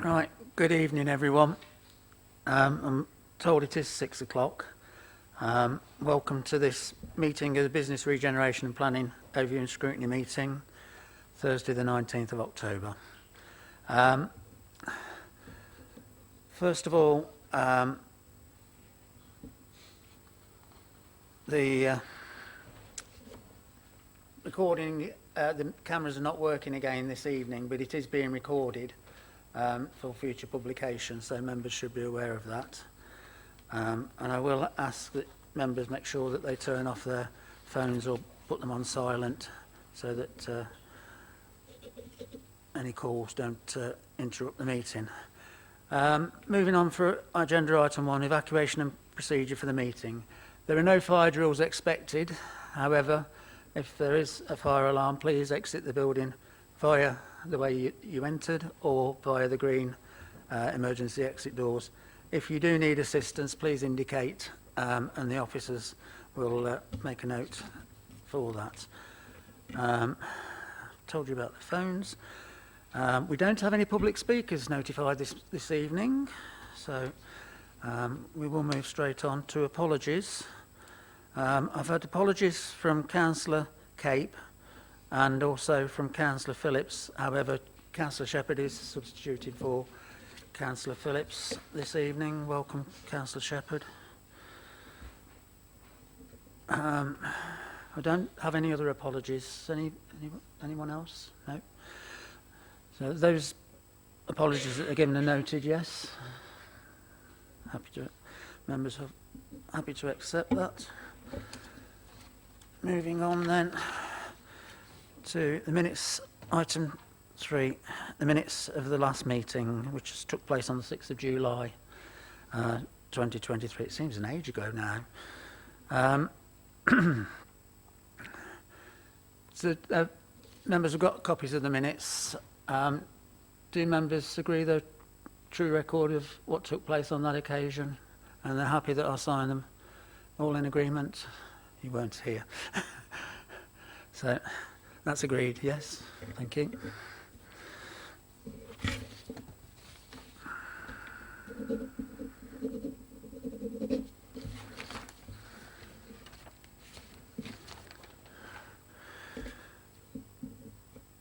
Right, good evening everyone. I'm told it is 6 o'clock. Welcome to this meeting of the Business Regeneration and Planning Overview and Scrutiny meeting, Thursday the 19th of October. First of all, the recording, the cameras are not working again this evening, but it is being recorded for future publication, so members should be aware of that. And I will ask that members make sure that they turn off their phones or put them on silent so that any calls don't interrupt the meeting. Moving on for agenda item 1, evacuation and procedure for the meeting. There are no fire drills expected. However, if there is a fire alarm, please exit the building via the way you entered or via the green emergency exit doors. If you do need assistance, please indicate and the officers will make a note for that. Told you about the phones. We don't have any public speakers notified this evening, so we will move straight on to apologies. I've had apologies from Councillor Cape and also from Councillor Phillips. However, Councillor Shepherd is substituted for Councillor Phillips this evening. Welcome, Councillor Shepherd. I don't have any other apologies. Anyone else? No. So those apologies that are given are noted, yes. Members are happy to accept that. Moving on then to the minutes, item 3, the minutes of the last meeting, which took place on the 6th of July 2023. It seems an age ago now. So members have got copies of the minutes. Do members agree they're a true record of what took place on that occasion? And they're happy that I sign them all in agreement? You weren't here. So that's agreed, yes. Thank you.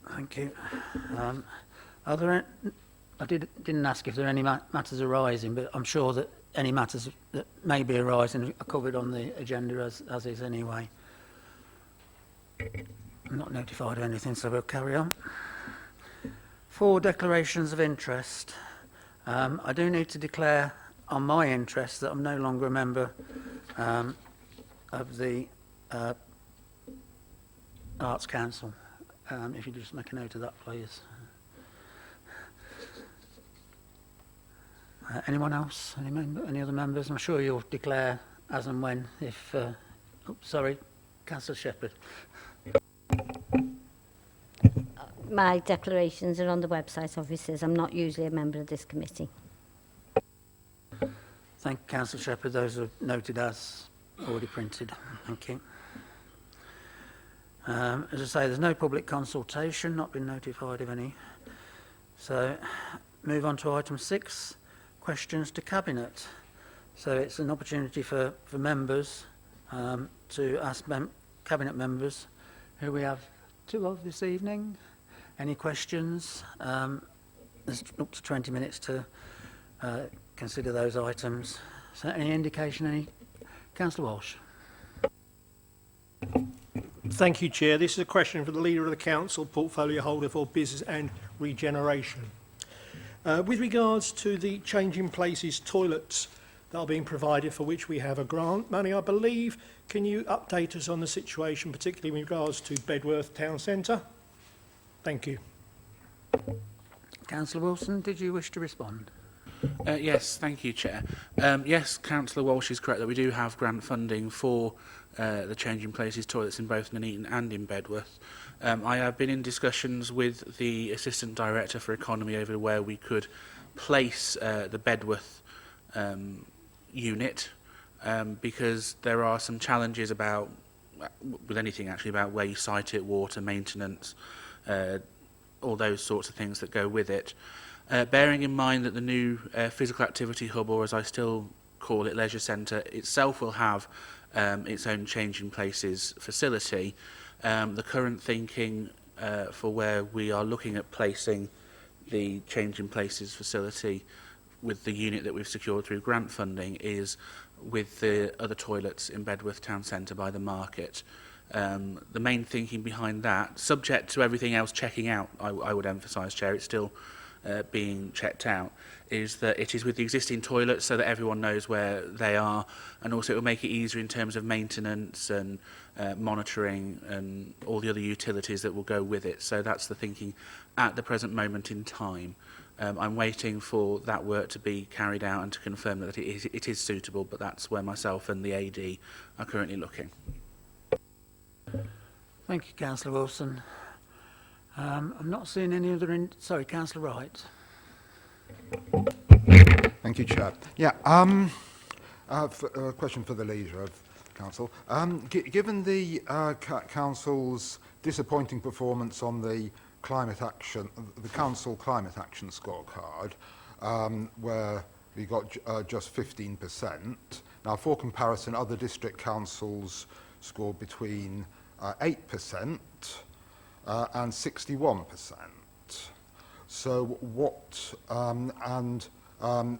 Thank you. Are there? I didn't ask if there are any matters arising, but I'm sure that any matters that may be arising are covered on the agenda as is anyway. I'm not notified of anything, so we'll carry on. 4 declarations of interest. I do need to declare on my interest that I'm no longer a member of the Arts Council. If you just make a note of that, please. Anyone else? Any other members? I'm sure you'll declare as and when. If sorry, Councillor Shepherd. My declarations are on the website, obviously, as I'm not usually a member of this committee. Thank you, Councillor Shepherd. Those are noted as already printed. Thank you. As I say, there's no public consultation, not been notified of any. So, move on to item 6, questions to Cabinet. So it's an opportunity for members to ask Cabinet members, who we have 2 of this evening, any questions. There's up to 20 minutes to consider those items. So any indication, Councillor Walsh? Thank you, Chair. This is a question for the Leader of the Council, portfolio holder for Business and Regeneration. With regards to the changing places toilets that are being provided, for which we have a grant money, I believe, can you update us on the situation, particularly with regards to Bedworth Town Centre? Thank you. Councillor Wilson, did you wish to respond? Yes, thank you, Chair. Yes, Councillor Walsh is correct that we do have grant funding for the changing places toilets in both Nuneaton and in Bedworth. I have been in discussions with the Assistant Director for Economy over where we could place the Bedworth unit because there are some challenges about, with anything actually, about where you site it, water, maintenance, all those sorts of things that go with it. Bearing in mind that the new physical activity hub, or as I still call it, leisure centre, itself will have its own changing places facility, the current thinking for where we are looking at placing the changing places facility with the unit that we've secured through grant funding is with the other toilets in Bedworth Town Centre by the market. The main thinking behind that, subject to everything else checking out, I would emphasise, Chair, it's still being checked out, is that it is with the existing toilets so that everyone knows where they are, and also it will make it easier in terms of maintenance and monitoring and all the other utilities that will go with it. So that's the thinking at the present moment in time. I'm waiting for that work to be carried out and to confirm that it is suitable, but that's where myself and the AD are currently looking. Thank you, Councillor Wilson. I'm not seeing any other... Sorry, Councillor Wright. Thank you, Chair. Yeah, a question for the Leader of Council. Given the Council's disappointing performance on the Council Climate Action Scorecard, where we got just 15%, now for comparison, other district councils scored between 8% and 61%. So what,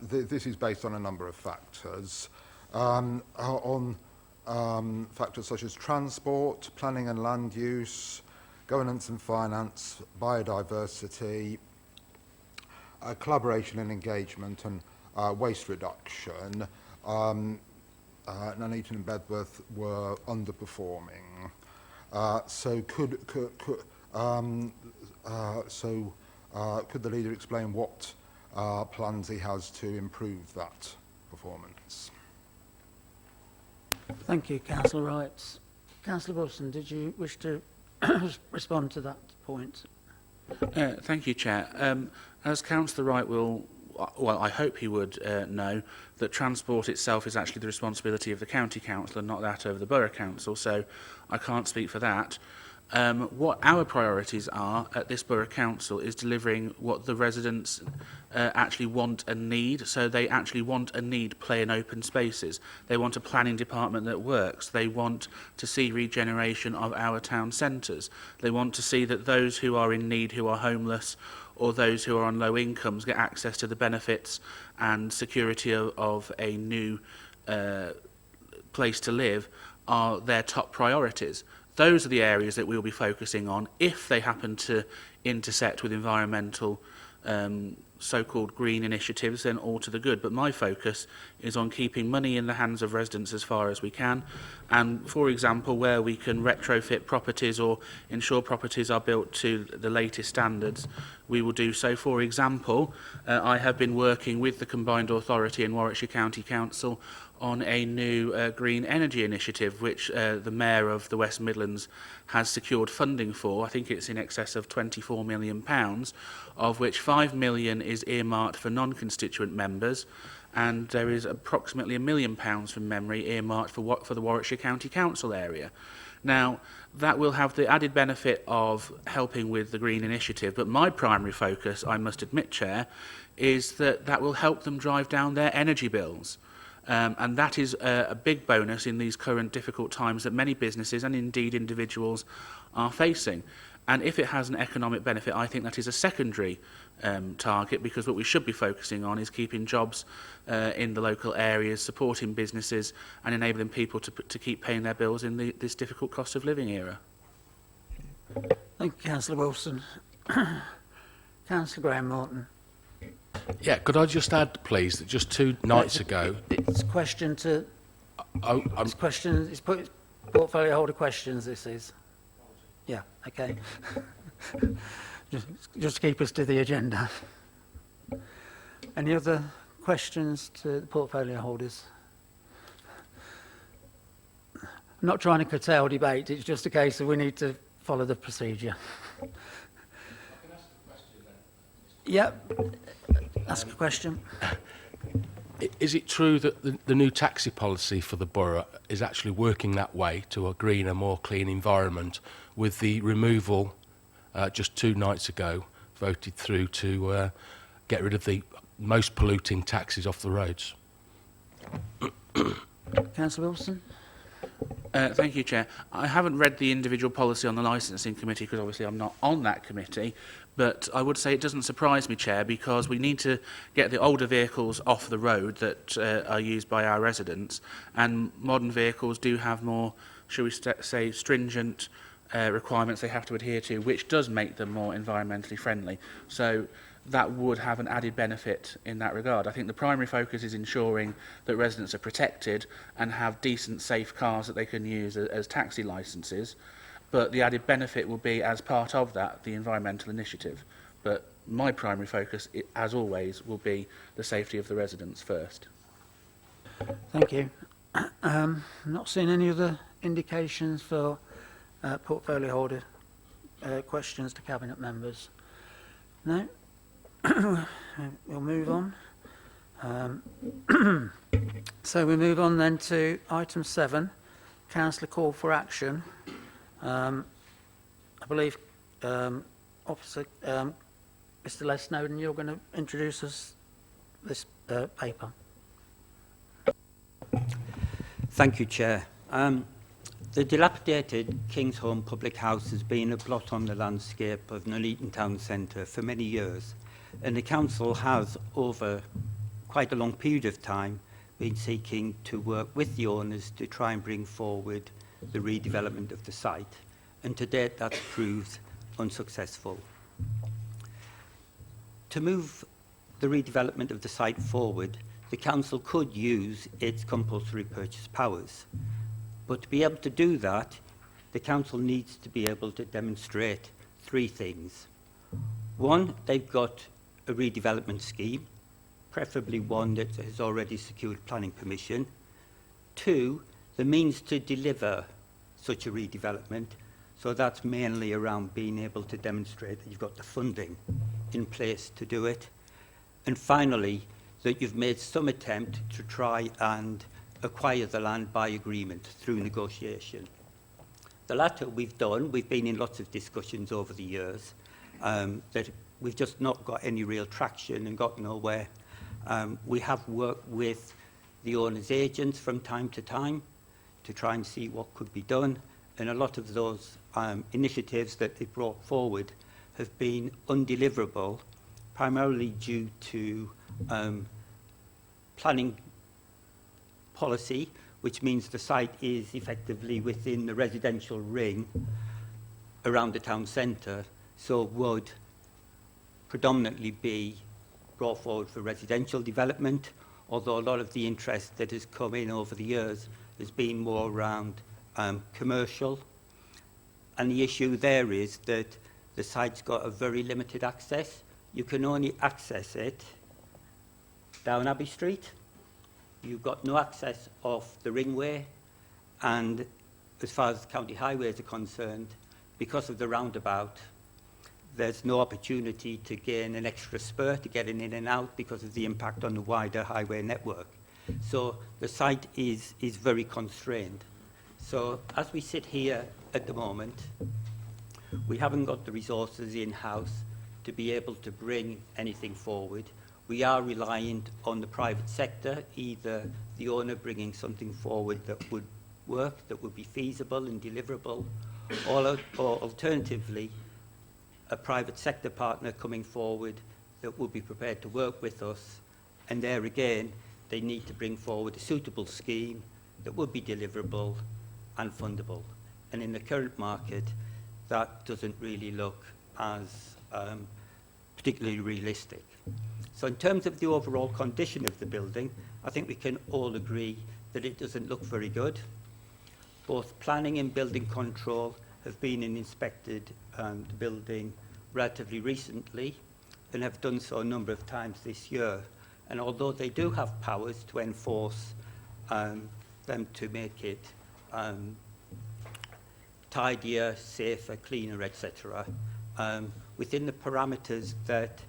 this is based on a number of factors, on factors such as transport, planning and land use, governance and finance, biodiversity, collaboration and engagement, and waste reduction. Nuneaton and Bedworth were underperforming. So could the Leader explain what plans he has to improve that performance? Thank you, Councillor Wright. Councillor Wilson, did you wish to respond to that point? Thank you, Chair. As Councillor Wright will, well, I hope he would know, that transport itself is actually the responsibility of the County Council and not that of the Borough Council, so I can't speak for that. What our priorities are at this Borough Council is delivering what the residents actually want and need. So they actually want and need play and open spaces. They want a planning department that works. They want to see regeneration of our town centres. They want to see that those who are in need, who are homeless, or those who are on low incomes get access to the benefits and security of a new place to live are their top priorities. Those are the areas that we'll be focusing on if they happen to intersect with environmental so-called green initiatives, then all to the good. But my focus is on keeping money in the hands of residents as far as we can. And, for example, where we can retrofit properties or ensure properties are built to the latest standards, we will do so. For example, I have been working with the Combined Authority and Warwickshire County Council on a new green energy initiative, which the Mayor of the West Midlands has secured funding for. I think it's in excess of £24 million, of which £5 million is earmarked for non-constituent members, and there is approximately £1 million from memory earmarked for the Warwickshire County Council area. Now, that will have the added benefit of helping with the green initiative, but my primary focus, I must admit, Chair, is that will help them drive down their energy bills. And that is a big bonus in these current difficult times that many businesses and indeed individuals are facing. And if it has an economic benefit, I think that is a secondary target, because what we should be focusing on is keeping jobs in the local areas, supporting businesses and enabling people to keep paying their bills in this difficult cost of living era. Thank you, Councillor Wilson. Councillor Graham Morton. Yeah, could I just add, please, that just 2 nights ago... It's a question to... It's it's portfolio holder questions, this is. Yeah, okay. just keep us to the agenda. Any other questions to the portfolio holders? I'm not trying to curtail debate, it's just a case of we need to follow the procedure. Yep. Ask a question. Is it true that the new taxi policy for the borough is actually working that way to a greener, more clean environment, with the removal, just 2 nights ago, voted through to get rid of the most polluting taxis off the roads. Councillor Wilson? Thank you, Chair. I haven't read the individual policy on the licensing committee because obviously I'm not on that committee, but I would say it doesn't surprise me, Chair, because we need to get the older vehicles off the road that are used by our residents, and modern vehicles do have more, shall we say, stringent requirements they have to adhere to, which does make them more environmentally friendly. So that would have an added benefit in that regard. I think the primary focus is ensuring that residents are protected and have decent, safe cars that they can use as taxi licences, but the added benefit will be, as part of that, the environmental initiative. But my primary focus, as always, will be the safety of the residents first. Thank you. Not seeing any other indications for portfolio holder questions to Cabinet members. No? We'll move on. So we move on then to item 7, Councillor call for action. I believe Officer Mr. Les Snowden, you're going to introduce us this paper. Thank you, Chair. The dilapidated King's Home Public House has been a blot on the landscape of Nuneaton Town Centre for many years, and the Council has, over quite a long period of time, been seeking to work with the owners to try and bring forward the redevelopment of the site, and to date that's proved unsuccessful. To move the redevelopment of the site forward, the Council could use its compulsory purchase powers. But to be able to do that, the Council needs to be able to demonstrate 3 things. 1, they've got a redevelopment scheme, preferably one that has already secured planning permission. 2, the means to deliver such a redevelopment, so that's mainly around being able to demonstrate that you've got the funding in place to do it. And finally, that you've made some attempt to try and acquire the land by agreement through negotiation. The latter we've done. We've been in lots of discussions over the years that we've just not got any real traction and got nowhere. We have worked with the owner's agents from time to time to try and see what could be done, and a lot of those initiatives that they brought forward have been undeliverable, primarily due to planning policy, which means the site is effectively within the residential ring around the town centre, so would predominantly be brought forward for residential development, although a lot of the interest that has come in over the years has been more around commercial. And the issue there is that the site's got a very limited access. You can only access it down Abbey Street. You've got no access off the ringway, and as far as county highways are concerned, because of the roundabout, there's no opportunity to gain an extra spur to get in and out because of the impact on the wider highway network. So the site is very constrained. So as we sit here at the moment, we haven't got the resources in-house to be able to bring anything forward. We are reliant on the private sector, either the owner bringing something forward that would work, that would be feasible and deliverable, or alternatively, a private sector partner coming forward that would be prepared to work with us. And there again, they need to bring forward a suitable scheme that would be deliverable and fundable. And in the current market, that doesn't really look as particularly realistic. So in terms of the overall condition of the building, I think we can all agree that it doesn't look very good. Both planning and building control have been and inspected the building relatively recently and have done so a number of times this year. And although they do have powers to enforce them to make it tidier, safer, cleaner, etc., within the parameters that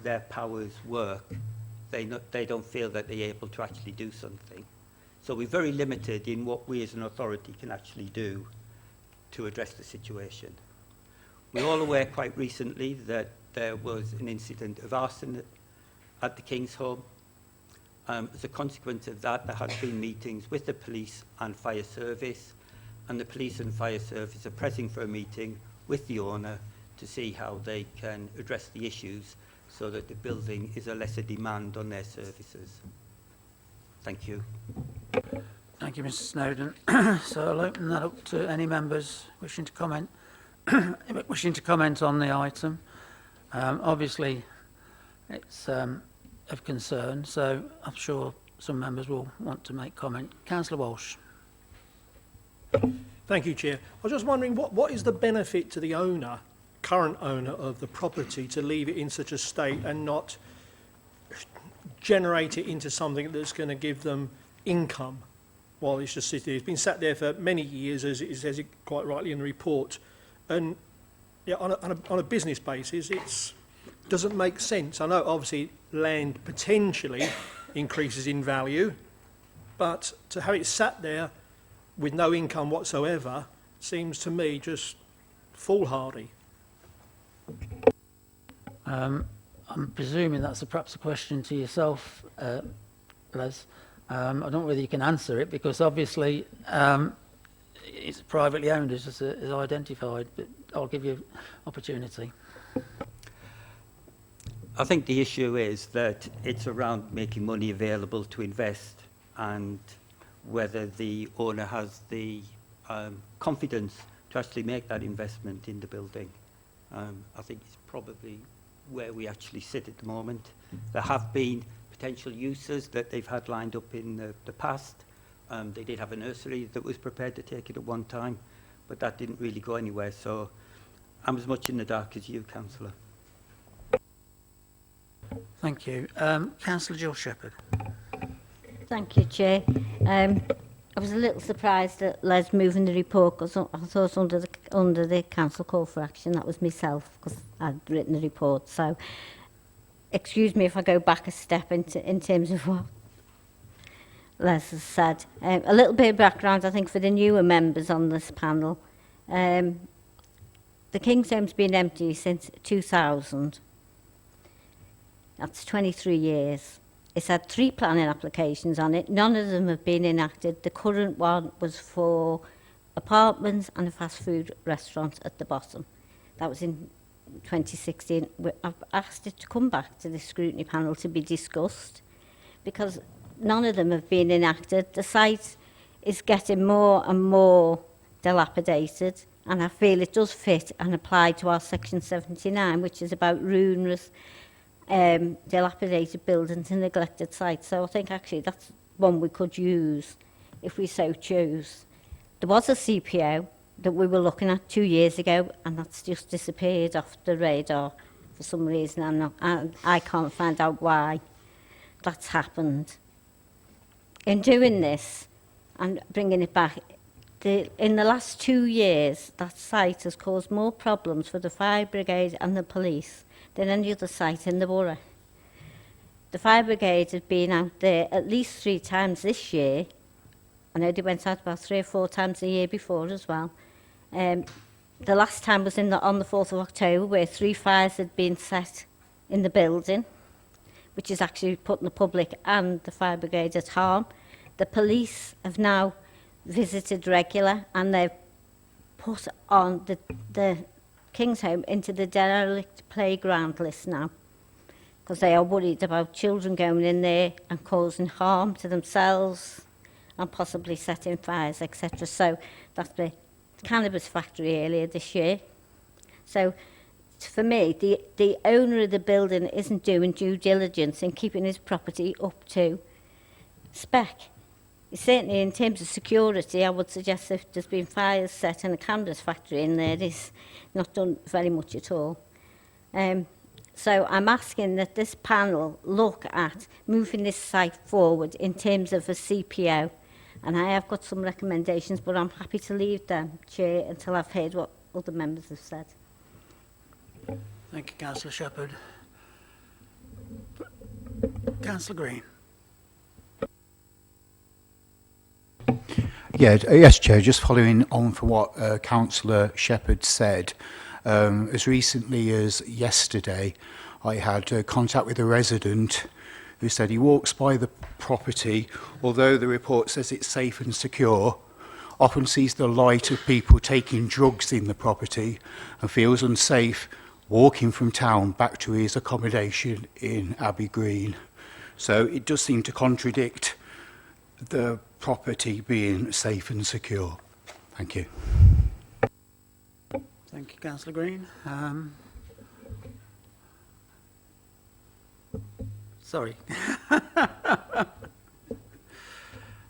their powers work, they don't feel that they're able to actually do something. So we're very limited in what we as an authority can actually do to address the situation. We're all aware quite recently that there was an incident of arson at the King's Home. As a consequence of that, there have been meetings with the police and fire service, and the police and fire service are pressing for a meeting with the owner to see how they can address the issues so that the building is a lesser demand on their services. Thank you. Thank you, Mr Snowden. So I'll open that up to any members wishing to comment on the item. Obviously, it's of concern, so I'm sure some members will want to make comment. Councillor Walsh. Thank you, Chair. I was just wondering, what is the benefit to the owner, current owner of the property, to leave it in such a state and not generate it into something that's going to give them income while it's just sitting there? It's been sat there for many years, as it says it quite rightly in the report. And yeah, on a business basis, it doesn't make sense. I know, obviously, land potentially increases in value, but to have it sat there with no income whatsoever seems to me just foolhardy. I'm presuming that's perhaps a question to yourself, Les. I don't know whether you can answer it, because obviously it's privately owned as identified, but I'll give you opportunity. I think the issue is that it's around making money available to invest, and whether the owner has the confidence to actually make that investment in the building. I think it's probably where we actually sit at the moment. There have been potential uses that they've had lined up in the past. They did have a nursery that was prepared to take it at one time, but that didn't really go anywhere. So I'm as much in the dark as you, Councillor. Thank you. Councillor Jill Shepherd. Thank you, Chair. I was a little surprised at Les moving the report, because I thought under the council call for action that was myself, because I'd written the report. So excuse me if I go back a step in terms of what Les has said. A little bit of background, I think, for the newer members on this panel. The King's Home's been empty since 2000. That's 23 years. It's had 3 planning applications on it. None of them have been enacted. The current one was for apartments and a fast food restaurant at the bottom. That was in 2016. I've asked it to come back to the scrutiny panel to be discussed, because none of them have been enacted. The site is getting more and more dilapidated, and I feel it does fit and apply to our section 79, which is about ruinous, dilapidated buildings and neglected sites. So I think actually that's one we could use if we so choose. There was a CPO that we were looking at 2 years ago, and that's just disappeared off the radar for some reason. I can't find out why that's happened. In doing this and bringing it back, in the last 2 years, that site has caused more problems for the fire brigade and the police than any other site in the borough. The fire brigade had been out there at least 3 times this year. I know they went out about 3 or 4 times the year before as well. The last time was on the 4th of October, where 3 fires had been set in the building, which is actually putting the public and the fire brigade at harm. The police have now visited regular, and they've put on the King's Home into the derelict playground list now, because they are worried about children going in there and causing harm to themselves and possibly setting fires, etc. So that's the cannabis factory earlier this year. So for me, the owner of the building isn't doing due diligence in keeping his property up to spec. Certainly in terms of security, I would suggest if there's been fires set in a cannabis factory in there, it's not done very much at all. So I'm asking that this panel look at moving this site forward in terms of a CPO. And I have got some recommendations, but I'm happy to leave them, Chair, until I've heard what other members have said. Thank you, Councillor Shepherd. Councillor Green. Yes, Chair, just following on from what Councillor Shepherd said, as recently as yesterday, I had contact with a resident who said he walks by the property, although the report says it's safe and secure, often sees the light of people taking drugs in the property and feels unsafe walking from town back to his accommodation in Abbey Green. So it does seem to contradict the property being safe and secure. Thank you. Thank you, Councillor Green. Sorry.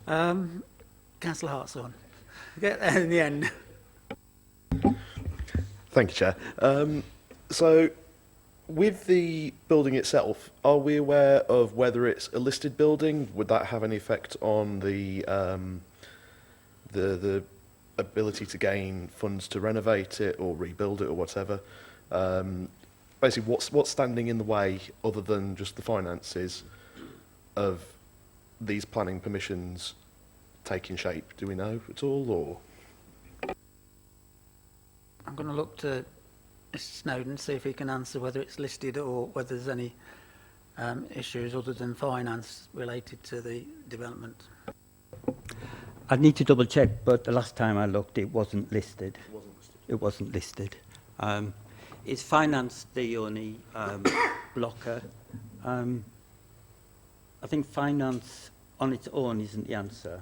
Councillor Hartshorn. Get there in the end. Thank you, Chair. So, with the building itself, are we aware of whether it's a listed building? Would that have any effect on the ability to gain funds to renovate it or rebuild it or whatever? Basically, what's standing in the way other than just the finances of these planning permissions taking shape? Do we know at all, or? I'm going to look to Mr Snowden, see if he can answer whether it's listed or whether there's any issues other than finance related to the development. I'd need to double check, but the last time I looked, it wasn't listed. It wasn't listed. Is finance the only blocker? I think finance on its own isn't the answer.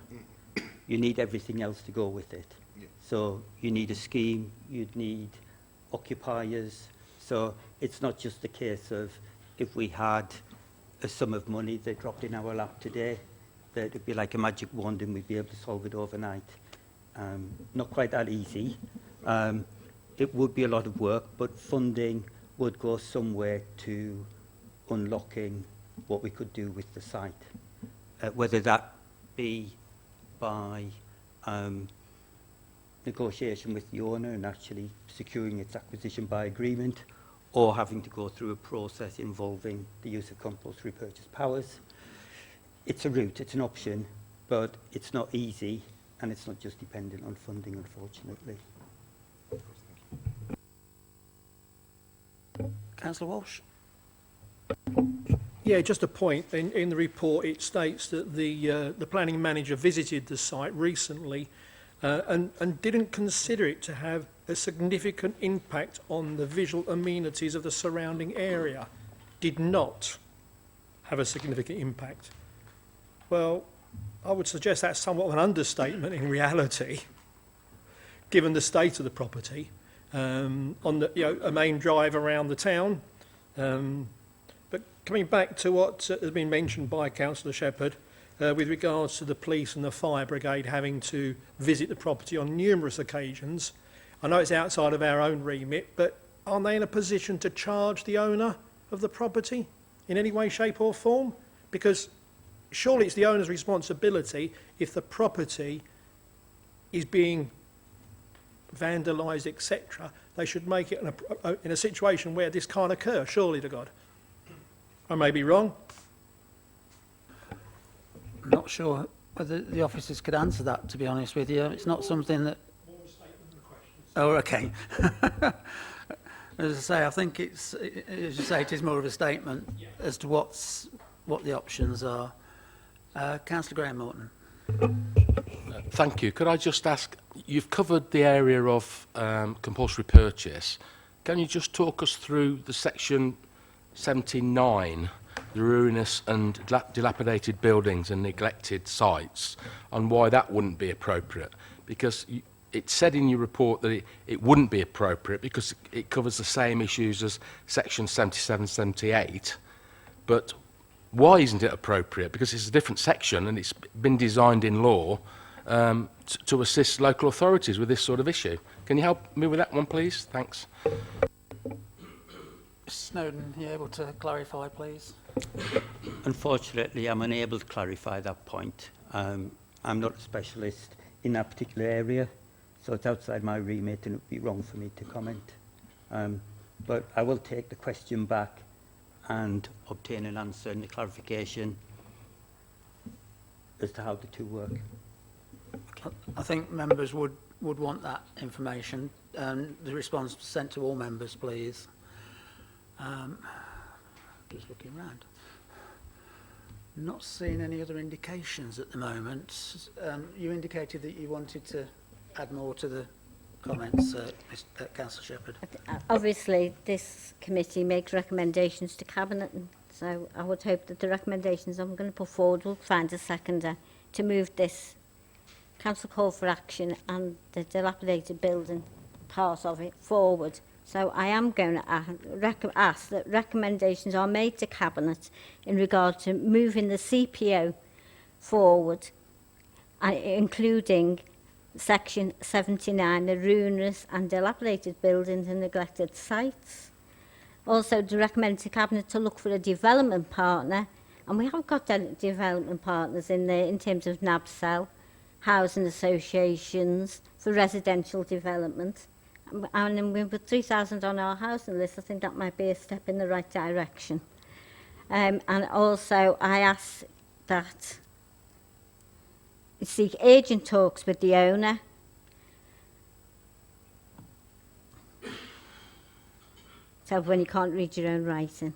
You need everything else to go with it. Yeah. So you need a scheme, you'd need occupiers. So it's not just a case of if we had a sum of money that dropped in our lap today, that it'd be like a magic wand and we'd be able to solve it overnight. Not quite that easy. It would be a lot of work, but funding would go somewhere to unlocking what we could do with the site. Whether that be by negotiation with the owner and actually securing its acquisition by agreement, or having to go through a process involving the use of compulsory purchase powers. It's a route, it's an option, but it's not easy, and it's not just dependent on funding, unfortunately. Councillor Walsh. Yeah, just a point. In the report, it states that the planning manager visited the site recently and didn't consider it to have a significant impact on the visual amenities of the surrounding area. Did not have a significant impact. Well, I would suggest that's somewhat of an understatement in reality, given the state of the property on the a main drive around the town. But coming back to what has been mentioned by Councillor Shepherd, with regards to the police and the fire brigade having to visit the property on numerous occasions, I know it's outside of our own remit, but aren't they in a position to charge the owner of the property in any way, shape or form? Because surely it's the owner's responsibility if the property is being vandalised, etc. They should make it in a situation where this can't occur, surely to God. I may be wrong. I'm not sure whether the officers could answer that, to be honest with you. It's not something that... Oh, okay. As I say, I think it's, as you say, it is more of a statement as to what the options are. Councillor Graham Morton. Thank you. Could I just ask, you've covered the area of compulsory purchase. Can you just talk us through the section 79, the ruinous and dilapidated buildings and neglected sites, and why that wouldn't be appropriate? Because it said in your report that it wouldn't be appropriate because it covers the same issues as section 77, 78, but why isn't it appropriate? Because it's a different section and it's been designed in law to assist local authorities with this sort of issue. Can you help me with that one, please? Thanks. Snowden, are you able to clarify, please? Unfortunately, I'm unable to clarify that point. I'm not a specialist in that particular area, so it's outside my remit and it would be wrong for me to comment. But I will take the question back and obtain an answer and a clarification as to how the two work. I think members would want that information. The response sent to all members, please. Just looking round. Not seeing any other indications at the moment. You indicated that you wanted to add more to the comments, Councillor Shepherd. Obviously, this committee makes recommendations to Cabinet, and so I would hope that the recommendations I'm going to put forward will find a seconder to move this council call for action and the dilapidated building part of it forward. So I am going to ask that recommendations are made to Cabinet in regard to moving the CPO forward, including Section 79, the ruinous and dilapidated buildings and neglected sites. Also, to recommend to Cabinet to look for a development partner, and we have got development partners in there in terms of NABCEL, housing associations for residential development. And then we put 3,000 on our housing list. I think that might be a step in the right direction. And also, I ask that you seek urgent talks with the owner. So when you can't read your own writing.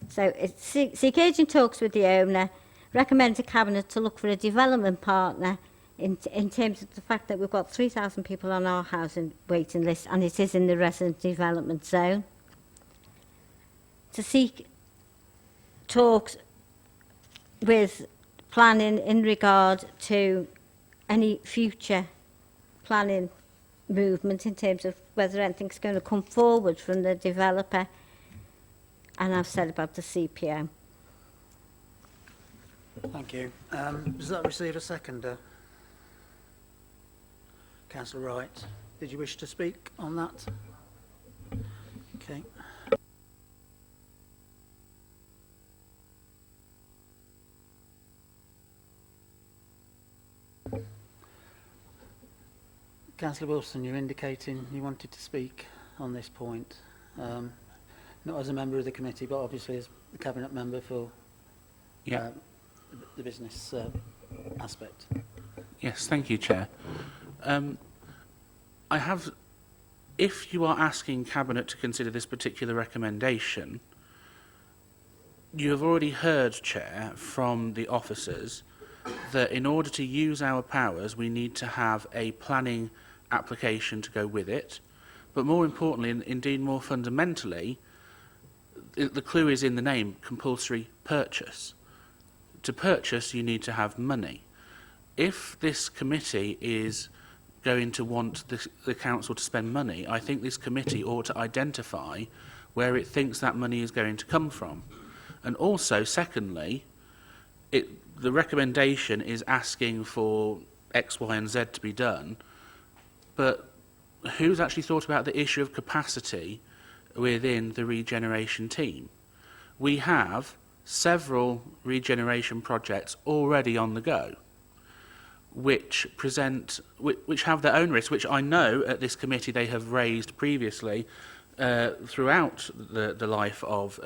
So it's seek urgent talks with the owner, recommend to Cabinet to look for a development partner in terms of the fact that we've got 3,000 people on our housing waiting list and it is in the resident development zone. To seek talks with planning in regard to any future planning movement in terms of whether anything's going to come forward from the developer. And I've said about the CPO. Thank you. Does that receive a seconder? Councillor Wright, did you wish to speak on that? Okay. Councillor Wilson, you're indicating you wanted to speak on this point, not as a member of the committee, but obviously as the Cabinet member for the business aspect. Yes, thank you, Chair. If you are asking Cabinet to consider this particular recommendation, you have already heard, Chair, from the officers that in order to use our powers, we need to have a planning application to go with it. But more importantly, and indeed more fundamentally, the clue is in the name, compulsory purchase. To purchase, you need to have money. If this committee is going to want the council to spend money, I think this committee ought to identify where it thinks that money is going to come from. And also, secondly, the recommendation is asking for X, Y and Z to be done, but who's actually thought about the issue of capacity within the regeneration team? We have several regeneration projects already on the go, which have their own risks, which I know at this committee they have raised previously throughout the life of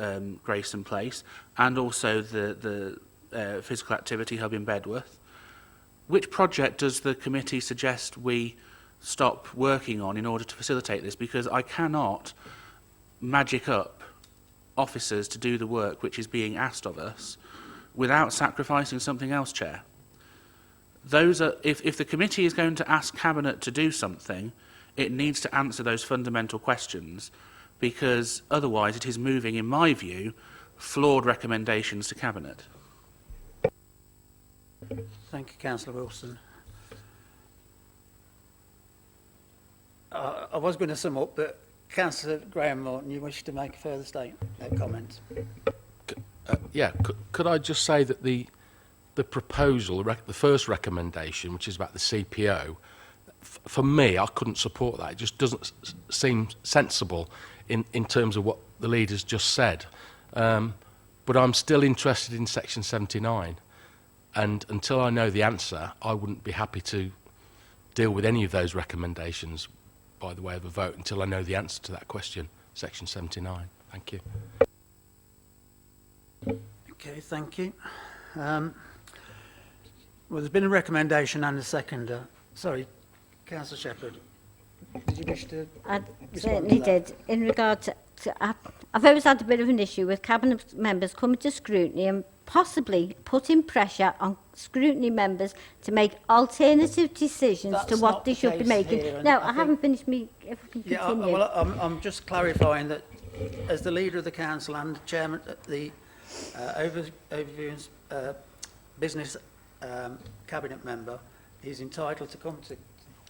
Grayson Place, and also the physical activity hub in Bedworth. Which project does the committee suggest we stop working on in order to facilitate this? Because I cannot magic up officers to do the work which is being asked of us without sacrificing something else, Chair. If the committee is going to ask Cabinet to do something, it needs to answer those fundamental questions, because otherwise it is moving, in my view, flawed recommendations to Cabinet. Thank you, Councillor Wilson. I was going to sum up, but Councillor Graham Morton, you wish to make a further comment? Could I just say that the proposal, the first recommendation, which is about the CPO, for me, I couldn't support that. It just doesn't seem sensible in terms of what the leaders just said. But I'm still interested in Section 79. And until I know the answer, I wouldn't be happy to deal with any of those recommendations by the way of a vote until I know the answer to that question, Section 79. Thank you. Okay, thank you. Well, there's been a recommendation and a seconder. Sorry, Councillor Shepherd. Did you wish to I respond certainly to that? did. In regard to I've always had a bit of an issue with cabinet members coming to scrutiny and possibly putting pressure on scrutiny members to make alternative decisions to That's what not they the should be case making. here, and No, I I think- haven't finished me. If I can Yeah, continue. well, I'm just clarifying that as the leader of the council and chairman, the overview business cabinet member, he's entitled to come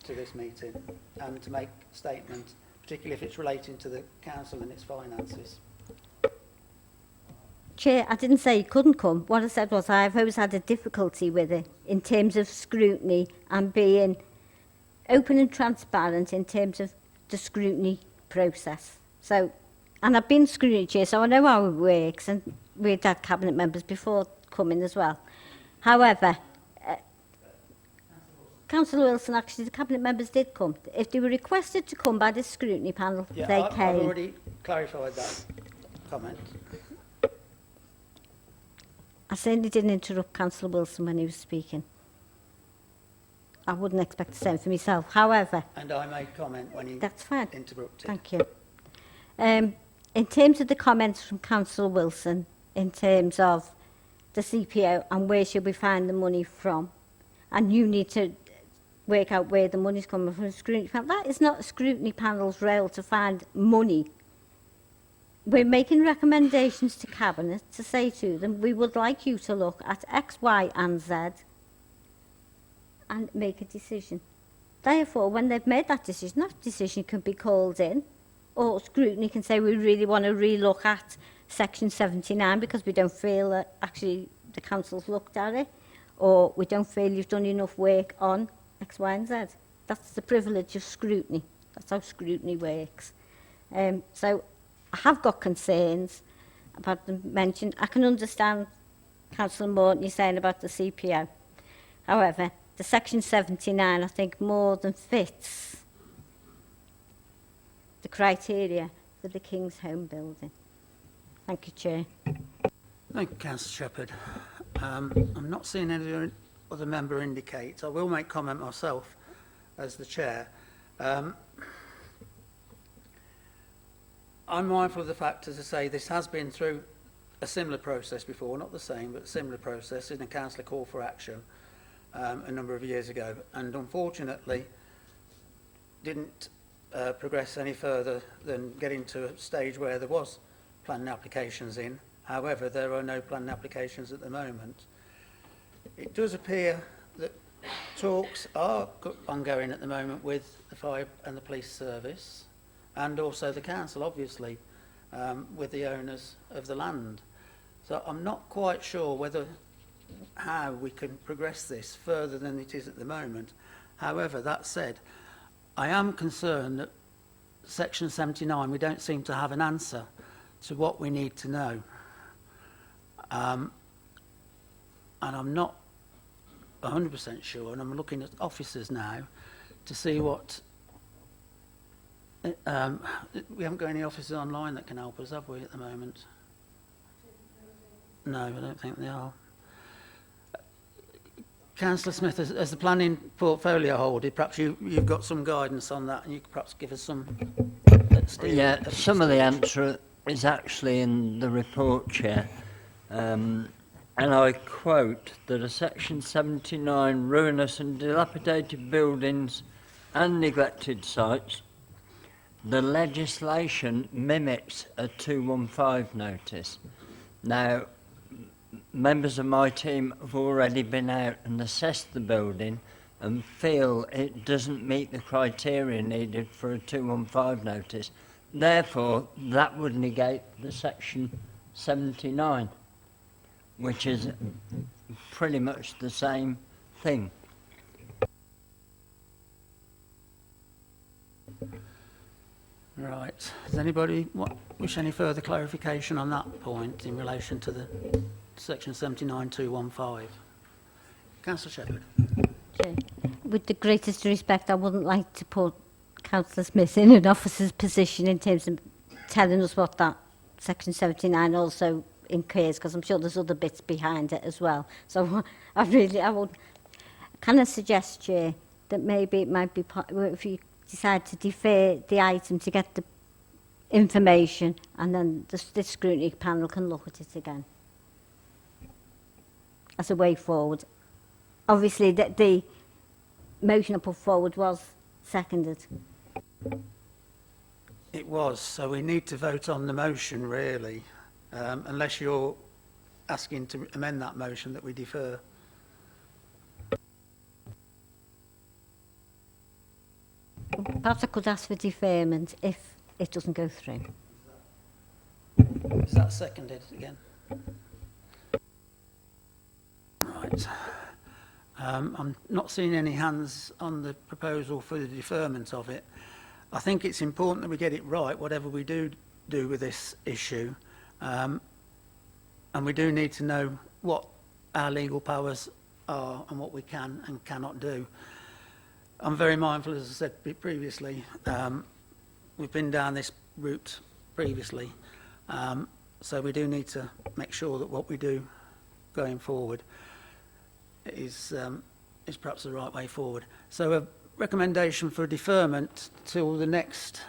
to this meeting and to make statements, particularly if it's relating to the council and its finances. Chair, I didn't say he couldn't come. What I said was I've always had a difficulty with it in terms of scrutiny and being open and transparent in terms of the scrutiny process. So, and I've been scrutiny chair, so I know how it works, and we've had cabinet members before coming as well. However, Councillor Wilson, actually, the cabinet members did come. If they were requested to come by the scrutiny panel, Yeah, they I've came. already clarified that comment. I certainly didn't interrupt Councillor Wilson when he was speaking. I wouldn't expect the same for myself. However, And I made comment when he that's fine. interrupted. Thank you. In terms of the comments from Councillor Wilson, in terms of the CPO and where should we find the money from, and you need to work out where the money's coming from the scrutiny panel. That is not a scrutiny panel's role to find money. We're making recommendations to Cabinet to say to them, we would like you to look at X, Y and Z and make a decision. Therefore, when they've made that decision can be called in, or scrutiny can say we really want to relook at section 79 because we don't feel that actually the council's looked at it, or we don't feel you've done enough work on X, Y and Z. That's the privilege of scrutiny. That's how scrutiny works. So I have got concerns about the mention. I can understand Councillor Morton you're saying about the CPO. However, the section 79 I think more than fits the criteria for the King's Home building. Thank you, Chair. Thank you, Councillor Shepherd. I'm not seeing any other member indicate. I will make comment myself as the chair. I'm mindful of the fact, as I say, this has been through a similar process before, not the same, but a similar process in a councillor call for action a number of years ago, and unfortunately didn't progress any further than getting to a stage where there was planning applications in. However, there are no planning applications at the moment. It does appear that talks are ongoing at the moment with the fire and the police service, and also the council, obviously, with the owners of the land. So I'm not quite sure how we can progress this further than it is at the moment. However, that said, I am concerned that section 79, we don't seem to have an answer to what we need to know. And I'm not 100% sure, and I'm looking at officers now to see what... we haven't got any officers online that can help us, have we, at the moment? No, I don't think they are. Councillor Smith, as the planning portfolio holder, perhaps you've got some guidance on that, and you could perhaps give us some... Yeah, some of the answer is actually in the report, Chair. And I quote that a Section 79 ruinous and dilapidated buildings and neglected sites, the legislation mimics a 215 notice. Now, members of my team have already been out and assessed the building and feel it doesn't meet the criteria needed for a 215 notice. Therefore, that would negate the Section 79, which is pretty much the same thing. Right. Does anybody wish any further clarification on that point in relation to the section 79.215? Councillor Shepherd. Chair. With the greatest respect, I wouldn't like to put Councillor Smith in an officer's position in terms of telling us what that section 79 also incurs, because I'm sure there's other bits behind it as well. So I would... Can I suggest, Chair, that maybe it might be, if you decide to defer the item to get the information, and then the scrutiny panel can look at it again as a way forward. Obviously, the motion I put forward was seconded. It was, so we need to vote on the motion, really, unless you're asking to amend that motion that we defer. Perhaps I could ask for deferment if it doesn't go through. Is that seconded again? Right. I'm not seeing any hands on the proposal for the deferment of it. I think it's important that we get it right, whatever we do with this issue. And we do need to know what our legal powers are and what we can and cannot do. I'm very mindful, as I said previously, we've been down this route previously, so we do need to make sure that what we do going forward is perhaps the right way forward. So a recommendation for deferment till the next,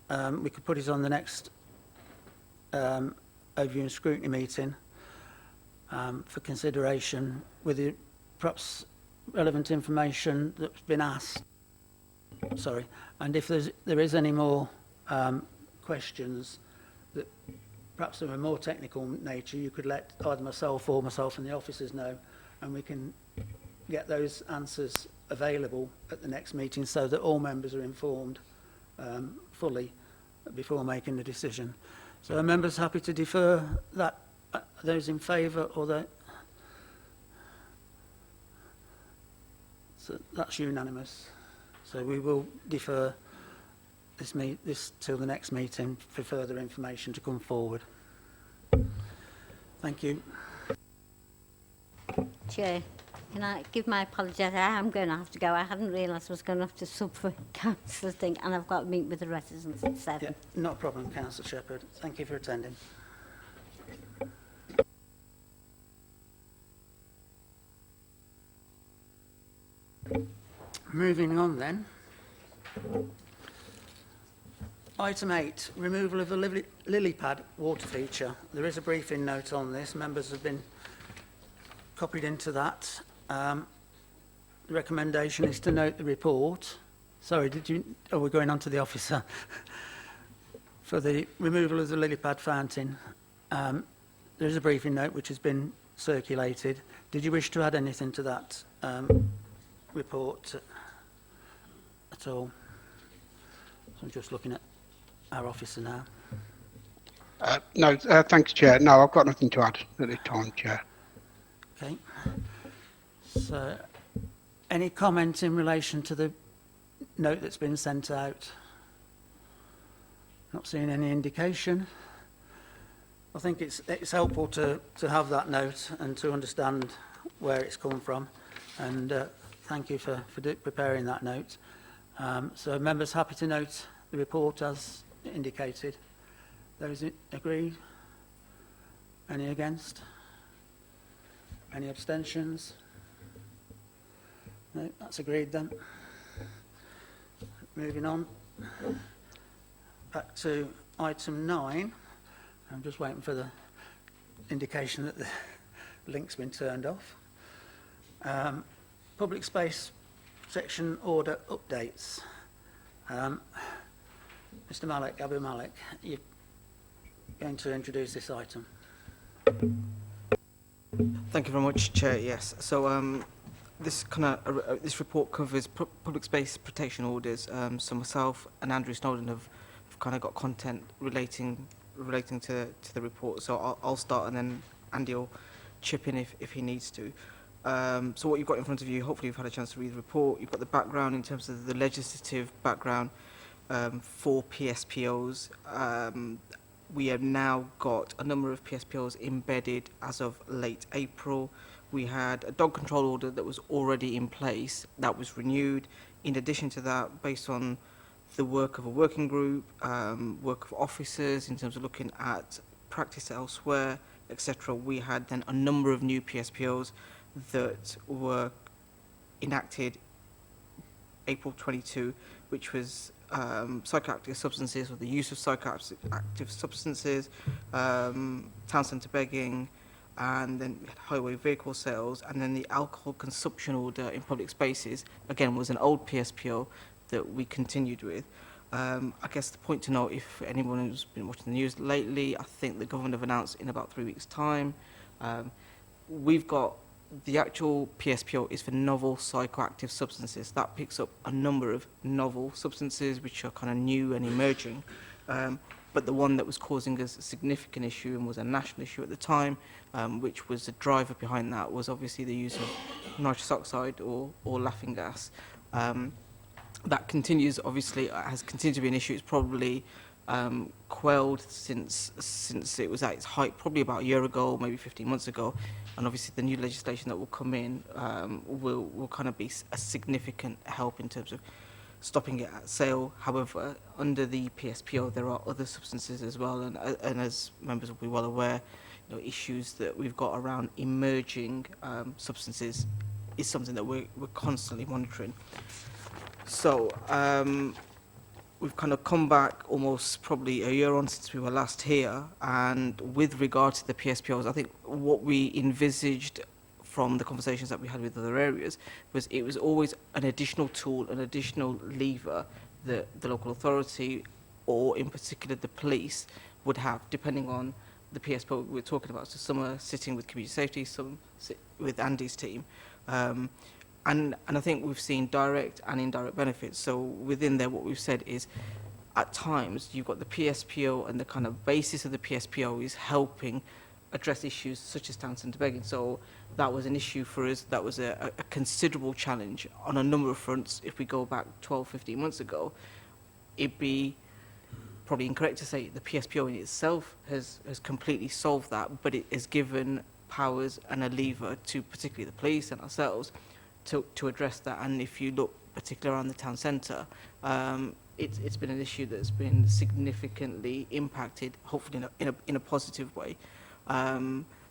we could put it on the next overview and scrutiny meeting for consideration with the perhaps relevant information that's been asked. Sorry, and if there is any more questions that perhaps of a more technical nature, you could let either myself and the officers know, and we can get those answers available at the next meeting so that all members are informed fully before making the decision. So are members happy to defer that? Those in favour, or that? So that's unanimous. So we will defer this till the next meeting for further information to come forward. Thank you. Chair, can I give my apologies? I am going to have to go. I hadn't realised I was going to have to sub for councillor thing, and I've got to meet with the residents at 7. Yeah, not a problem, Councillor Shepherd. Thank you for attending. Moving on then. Item 8, removal of the lily pad water feature. There is a briefing note on this. Members have been copied into that. The recommendation is to note the report. Sorry, we're going on to the officer. For the removal of the lily pad fountain, there is a briefing note which has been circulated. Did you wish to add anything to that report at all? So I'm just looking at our officer now. No, thanks, Chair. No, I've got nothing to add at this time, Chair. Okay. So, any comment in relation to the note that's been sent out? Not seeing any indication. I think it's helpful to have that note and to understand where it's come from. And thank you for preparing that note. So, members happy to note the report as indicated. Those agree? Any against? Any abstentions? No, that's agreed then. Moving on. Back to item 9. I'm just waiting for the indication that the link's been turned off. Public space section order updates. Mr. Malik, Abu Malik, you're going to introduce this item. Thank you very much, Chair. Yes. So this report covers public space protection orders. So myself and Andrew Snowden have kind of got content relating to the report. So I'll start, and then Andy will chip in if he needs to. So what you've got in front of you, hopefully you've had a chance to read the report. You've got the background in terms of the legislative background for PSPOs. We have now got a number of PSPOs embedded as of late April. We had a dog control order that was already in place that was renewed. In addition to that, based on the work of a working group, work of officers in terms of looking at practice elsewhere, etc., we had then a number of new PSPOs that were enacted April 22, which was psychoactive substances, or the use of psychoactive substances, town centre begging, and then we had highway vehicle sales, and then the alcohol consumption order in public spaces, again, was an old PSPO that we continued with. I guess the point to note, if anyone who's been watching the news lately, I think the government have announced in about 3 weeks' time. We've got the actual PSPO is for novel psychoactive substances. That picks up a number of novel substances which are kind of new and emerging. But the one that was causing us a significant issue and was a national issue at the time, which was the driver behind that, was obviously the use of nitrous oxide or laughing gas. That continues, obviously, has continued to be an issue. It's probably quelled since it was at its height, probably about a year ago, maybe 15 months ago. And obviously the new legislation that will come in will kind of be a significant help in terms of stopping it at sale. However, under the PSPO, there are other substances as well. And as members will be well aware, you know, issues that we've got around emerging substances is something that we're constantly monitoring. So we've kind of come back almost probably a year on since we were last here, and with regard to the PSPOs, I think what we envisaged from the conversations that we had with other areas was it was always an additional tool, an additional lever that the local authority, or in particular the police, would have, depending on the PSPO we're talking about. So some are sitting with community safety, some sit with Andy's team. And I think we've seen direct and indirect benefits. So within there, what we've said is, at times, you've got the PSPO, and the kind of basis of the PSPO is helping address issues such as town centre begging. So that was an issue for us. That was a considerable challenge on a number of fronts. If we go back 12, 15 months ago, it'd be probably incorrect to say the PSPO in itself has completely solved that, but it has given powers and a lever to particularly the police and ourselves to address that. And if you look particularly around the town centre, it's been an issue that's been significantly impacted, hopefully in a positive way.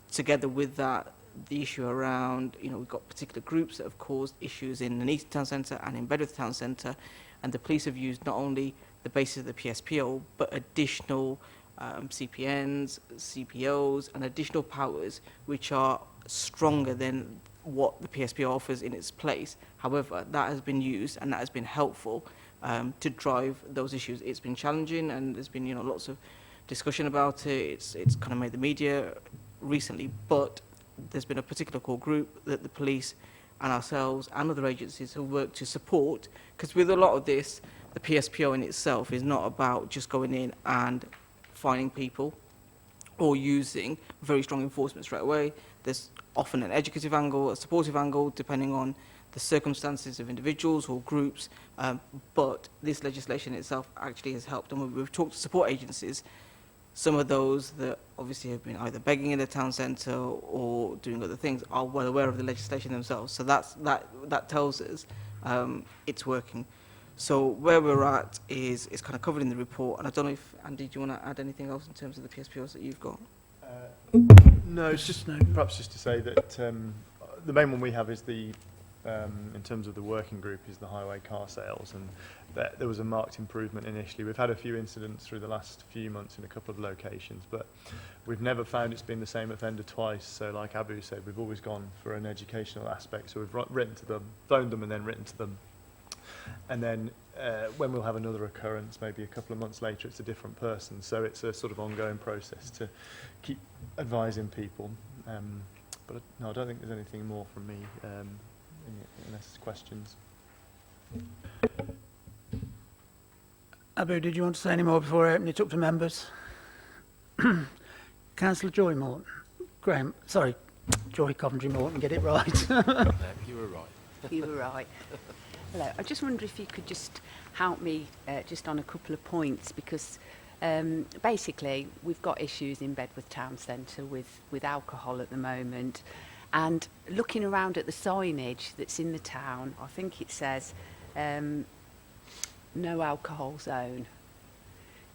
Together with that, the issue around, you know, we've got particular groups that have caused issues in the Nuneaton town centre and in Bedworth town centre, and the police have used not only the basis of the PSPO, but additional CPNs, CPOs, and additional powers which are stronger than what the PSPO offers in its place. However, that has been used and that has been helpful to drive those issues. It's been challenging, and there's been, you know, lots of discussion about it. It's kind of made the media recently, but there's been a particular core group that the police and ourselves and other agencies have worked to support, because with a lot of this, the PSPO in itself is not about just going in and fining people or using very strong enforcement straight away. There's often an educative angle, a supportive angle, depending on the circumstances of individuals or groups, but this legislation itself actually has helped. And when we've talked to support agencies, some of those that obviously have been either begging in the town centre or doing other things are well aware of the legislation themselves. So that tells us it's working. So where we're at is kind of covered in the report. And I don't know if, Andy, do you want to add anything else in terms of the PSPOs that you've got? No, it's just perhaps just to say that the main one we have is the, in terms of the working group, is the highway car sales, and there was a marked improvement initially. We've had a few incidents through the last few months in a couple of locations, but we've never found it's been the same offender twice. So like Abu said, we've always gone for an educational aspect. So we've written to them, phoned them and then written to them. And then when we'll have another occurrence, maybe a couple of months later, it's a different person. So it's a sort of ongoing process to keep advising people. But no, I don't think there's anything more from me unless there's questions. Abu, did you want to say any more before I open it up to members? Councillor Joy Morton. Joy Coventry Morton, get it right. You were right. You were right. Hello. I just wonder if you could just help me just on a couple of points, because basically we've got issues in Bedworth Town Centre with alcohol at the moment, and looking around at the signage that's in the town, I think it says no alcohol zone.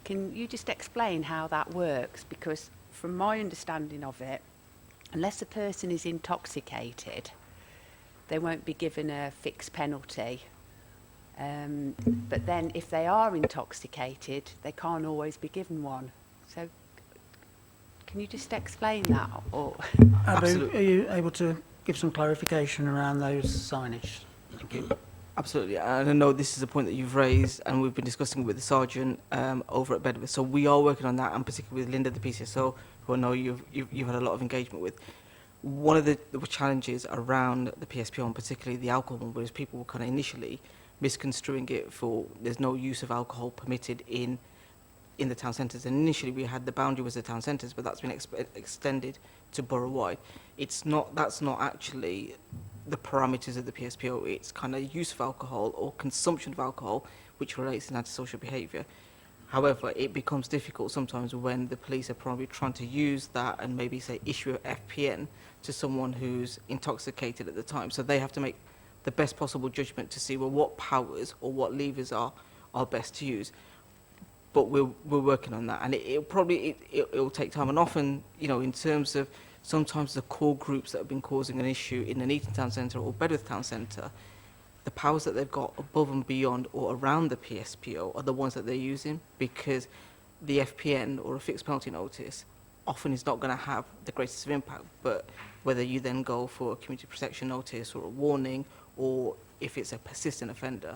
Can you just explain how that works? Because from my understanding of it, unless a person is intoxicated, they won't be given a fixed penalty But then if they are intoxicated, they can't always be given one. So can you just explain that? Or Abu, Absolutely. are you able to give some clarification around those signage? Thank you. Absolutely, and I know this is a point that you've raised, and we've been discussing with the sergeant over at Bedworth. So we are working on that, and particularly with Linda, the PCSO, who I know you've had a lot of engagement with. One of the challenges around the PSPO, and particularly the alcohol one, was people were kind of initially misconstruing it for there's no use of alcohol permitted in the town centres. And initially we had the boundary was the town centres, but that's been extended to borough-wide. That's not actually the parameters of the PSPO. It's kind of use of alcohol or consumption of alcohol, which relates to antisocial behaviour. However, it becomes difficult sometimes when the police are probably trying to use that and maybe say issue a FPN to someone who's intoxicated at the time. So they have to make the best possible judgment to see, well, what powers or what levers are best to use. But we're working on that, and it'll take time. And often, you know, in terms of sometimes the core groups that have been causing an issue in the Nuneaton Town Centre or Bedworth Town Centre, the powers that they've got above and beyond or around the PSPO are the ones that they're using, because the FPN or a fixed penalty notice often is not going to have the greatest of impact. But whether you then go for a community protection notice or a warning, or if it's a persistent offender,